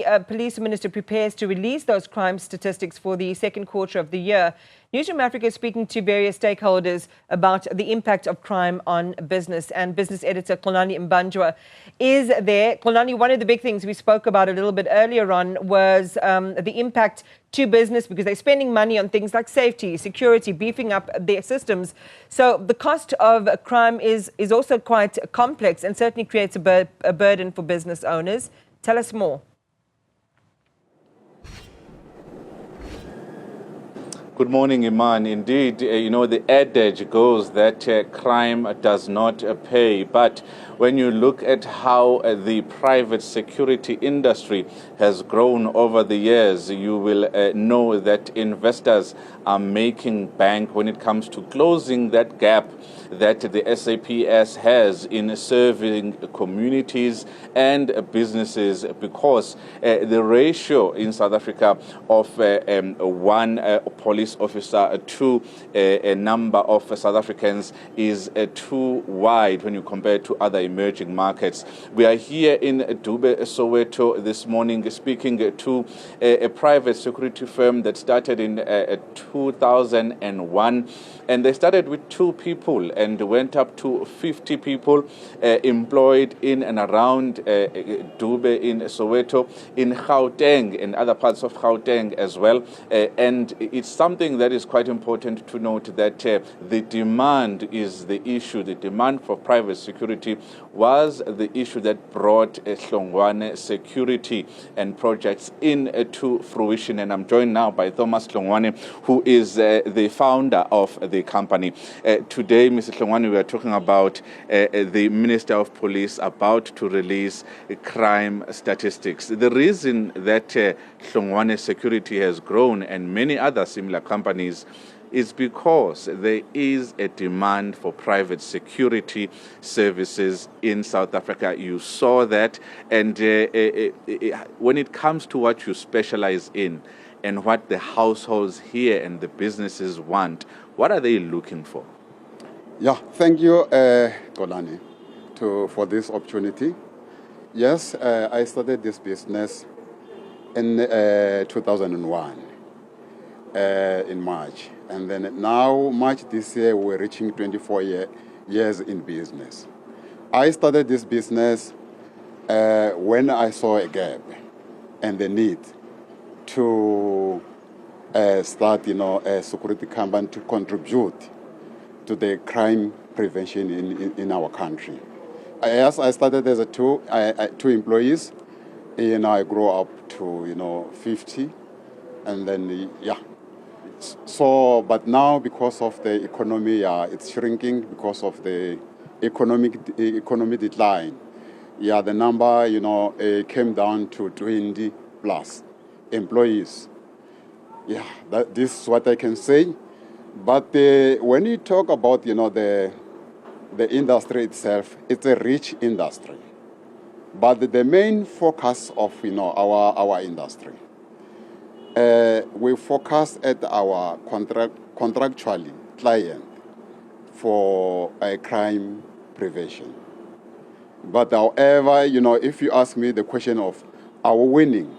Police Minister prepares to release those crime statistics for the second quarter of the year. Newzroom Afrika is speaking to various stakeholders about the impact of crime on business. And business editor Xolani Mbanjwa is there. Xolani, one of the big things we spoke about a little bit earlier on was the impact to business, because they're spending money on things like safety, security, beefing up their systems. So the cost of crime is also quite complex and certainly creates a burden for business owners. Tell us more. Good morning, Iman. Indeed, the adage goes that crime does not pay. But when you look at how the private security industry has grown over the years, you will know that investors are making bank when it comes to closing that gap that the SAPS has in serving communities and businesses, because the ratio in South Africa of one police officer to a number of South Africans is too wide when you compare to other emerging markets. We are here in Dube, Soweto this morning speaking to a private security firm that started in 2001, and they started with 2 people and went up to 50 people employed in and around Dube in Soweto, in Gauteng and other parts of Gauteng as well. And it's something that is quite important to note, that the demand is the issue. The demand for private security was the issue that brought Xolani security and projects into fruition. And I'm joined now by Thomas Xolani, who is the founder of the company. Today, Mr. Xolani, we are talking about the Minister of Police about to release crime statistics. The reason that Xolani security has grown and many other similar companies is because there is a demand for private security services in South Africa. You saw that, and when it comes to what you specialize in and what the households here and the businesses want, what are they looking for? Yeah, thank you, Xolani, for this opportunity. Yes, I started this business in 2001, in March. And then now, March this year, we're reaching 24 years in business. I started this business when I saw a gap and the need to start, a security company to contribute to the crime prevention in our country. Yes, I started as two employees, and I grew up to 50, and then So, but now because of the economy, it's shrinking because of the economic decline. Yeah, the number came down to 20 plus employees. Yeah, this is what I can say. But when you talk about the industry itself, it's a rich industry. But the main focus of our industry, we focus at our contractually client for crime prevention. But however, if you ask me the question of are we winning,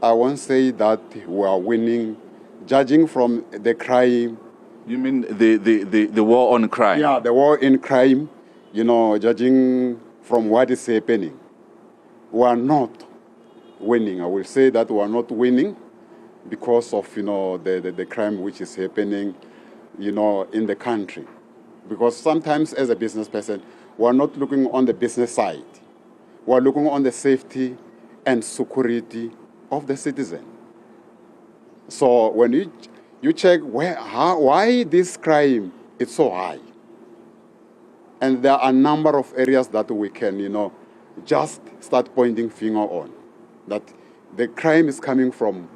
I won't say that we are winning, judging from the crime. You mean the war on crime? Yeah, the war in crime, judging from what is happening. We are not winning. I will say that we are not winning because of, the crime which is happening, in the country. Because sometimes as a business person, we are not looking on the business side. We are looking on the safety and security of the citizen. So when you check why this crime is so high, and there are a number of areas that we can, just start pointing finger on, that the crime is coming from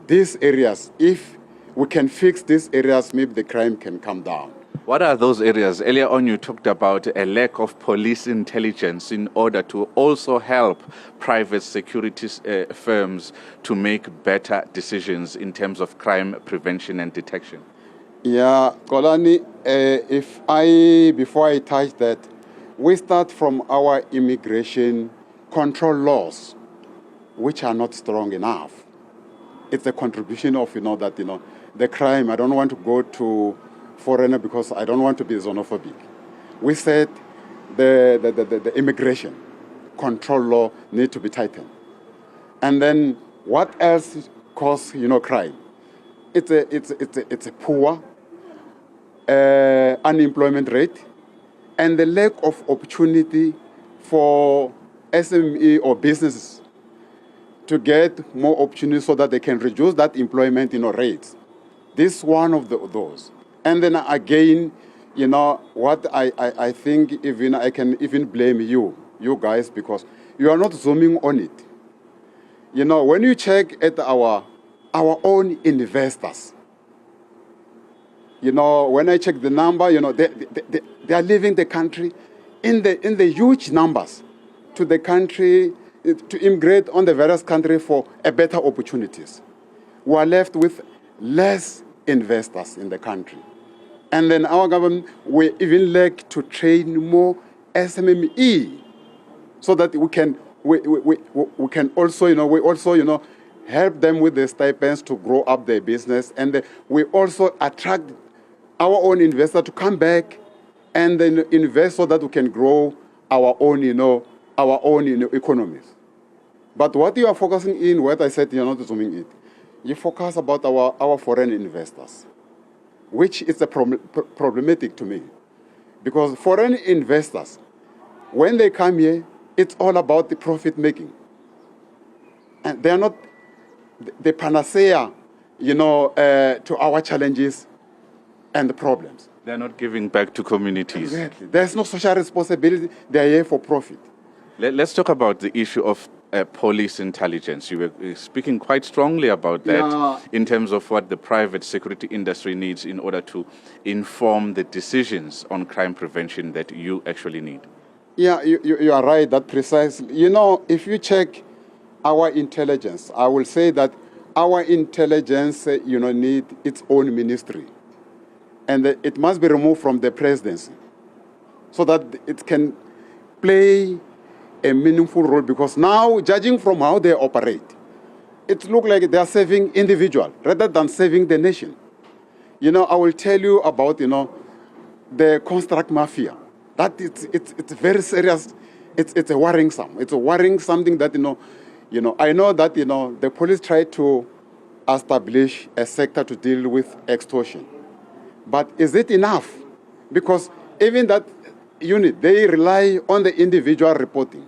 these areas. If we can fix these areas, maybe the crime can come down. What are those areas? Earlier on, you talked about a lack of police intelligence in order to also help private security firms to make better decisions in terms of crime prevention and detection. Yeah, Xolani, before I touch that, we start from our immigration control laws. which are not strong enough. It's a contribution of, that, the crime. I don't want to go to foreigner because I don't want to be xenophobic. We said the immigration control law need to be tightened. And then what else causes, crime? It's a poor unemployment rate and the lack of opportunity for SME or businesses to get more opportunities so that they can reduce that employment rates. This is one of those. And then again, what I think even I can even blame you guys, because you are not zooming on it. When you check at our own investors, when I check the number, they are leaving the country in the huge numbers to the country, to immigrate on the various countries for a better opportunities. We are left with less investors in the country. And then our government, we even lack to train more SMME so that we can also, help them with the stipends to grow up their business. And we also attract our own investors to come back and then invest so that we can grow our own, economies. But what you are focusing in, what I said, you're not zooming it. You focus about our foreign investors, which is problematic to me. Because foreign investors, when they come here, it's all about the profit making. And they are not the panacea, to our challenges and the problems. They're not giving back to communities. Exactly. There's no social responsibility. They're here for profit. Let's talk about the issue of police intelligence. You were speaking quite strongly about that in terms of what the private security industry needs in order to inform the decisions on crime prevention that you actually need. Yeah, you are right, that precisely. If you check our intelligence, I will say that our intelligence, need its own ministry. And it must be removed from the presidency so that it can play a meaningful role, because now, judging from how they operate, it looks like they are saving individual rather than saving the nation. I will tell you about, the construct mafia. That it's very serious. It's a worrying something. It's a worrying something that, I know that, the police try to establish a sector to deal with extortion. But is it enough? Because even that unit, they rely on the individual reporting.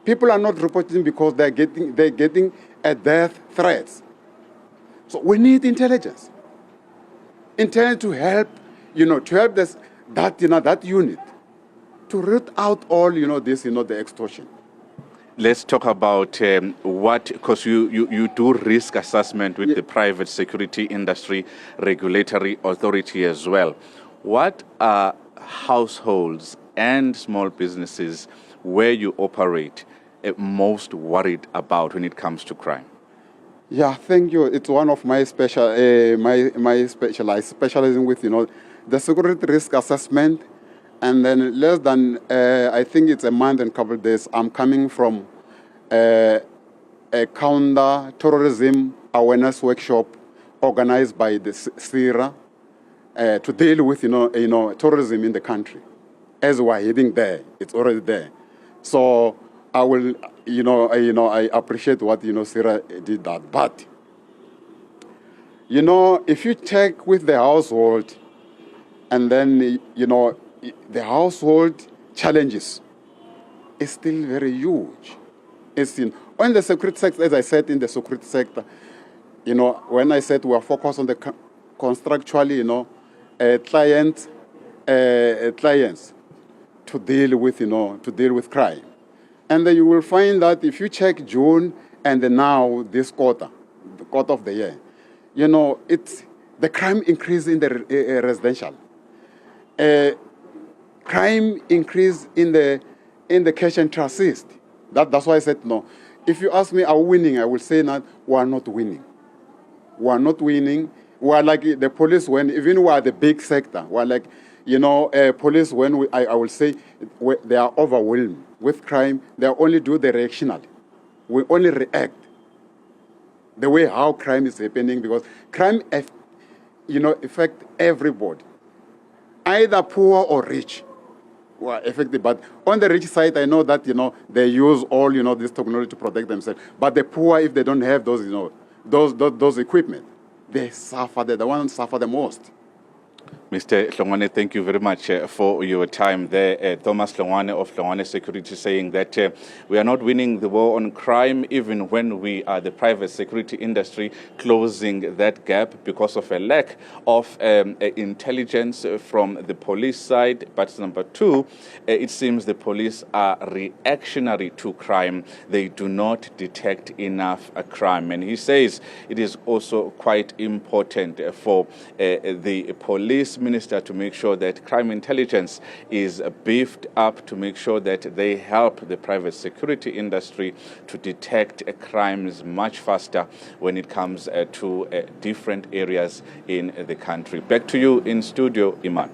People are not reporting because they're getting a death threats. So we need intelligence. Intelligence to help, that unit to root out all, the extortion. Let's talk about because you do risk assessment with the private security industry regulatory authority as well. What are households and small businesses where you operate most worried about when it comes to crime? Yeah, thank you. It's one of my specializing with, the security risk assessment. And then less than, I think it's a month and a couple of days, I'm coming from a counter-terrorism awareness workshop organized by the SIRA to deal with, terrorism in the country. As we're heading there, it's already there. So I will, I appreciate what, SIRA did that. But, if you check with the household, and then, the household challenges is still very huge. It's in the security sector, as I said, in the security sector, when I said we are focused on the constructually, clients to deal with crime. And then you will find that if you check June and now this quarter, the quarter of the year, it's the crime increase in the residential. Crime increase in the cash and transit. That's why I said no. If you ask me, are we winning? I will say that we are not winning. We are not winning. We are like the police when even we are the big sector. We are like, police when I will say they are overwhelmed with crime. They only do the reactionary. we only react the way how crime is happening, because crime, affect everybody, either poor or rich, who are affected. But on the rich side, I know that they use all this technology to protect themselves. But the poor, if they don't have those those equipment, they suffer. They're the ones who suffer the most. Mr. Xolani, thank you very much for your time there. Thomas Xolani of Xolani Security saying that we are not winning the war on crime, even when we are the private security industry closing that gap because of a lack of intelligence from the police side. But number two, it seems the police are reactionary to crime. They do not detect enough crime. And he says it is also quite important for the police minister to make sure that crime intelligence is beefed up, to make sure that they help the private security industry to detect crimes much faster when it comes to different areas in the country. Back to you in studio, Iman.